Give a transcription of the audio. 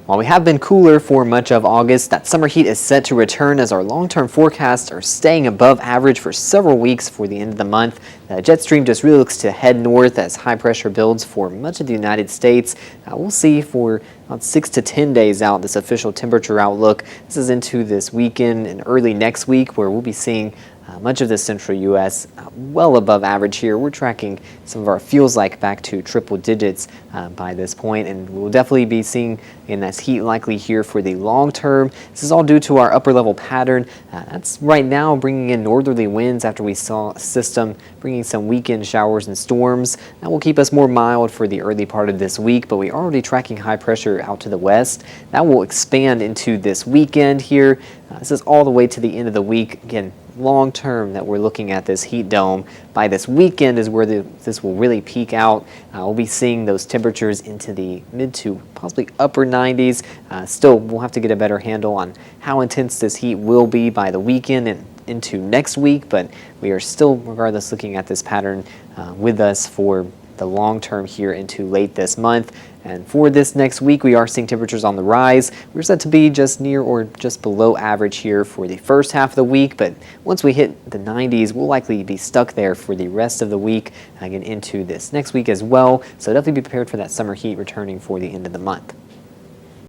While we have been cooler for much of August, that summer heat is set to return as our long-term forecasts are staying above average for several weeks for the end of the month. The jet stream just really looks to head north as high pressure builds for much of the United States. We'll see for about 6 to 10 days out this official temperature outlook. This is into this weekend and early next week where we'll be seeing much of the central U.S. Well above average here. We're tracking some of our feels like back to triple digits by this point, and we'll definitely be seeing in that heat likely here for the long term. This is all due to our upper level pattern. That's right now bringing in northerly winds after we saw a system bringing some weekend showers and storms. That will keep us more mild for the early part of this week, but we're already tracking high pressure out to the west. That will expand into this weekend here. This is all the way to the end of the week. Again, long term that we're looking at this heat dome. By this weekend is where this will really peak out. We'll be seeing those temperatures into the mid to possibly upper 90s. Still, we'll have to get a better handle on how intense this heat will be by the weekend and into next week, but we are still, regardless, looking at this pattern with us for the long term here into late this month. And for this next week, we are seeing temperatures on the rise. We're set to be just near or just below average here for the first half of the week, but once we hit the 90s, we'll likely be stuck there for the rest of the week, again into this next week as well. So definitely be prepared for that summer heat returning for the end of the month.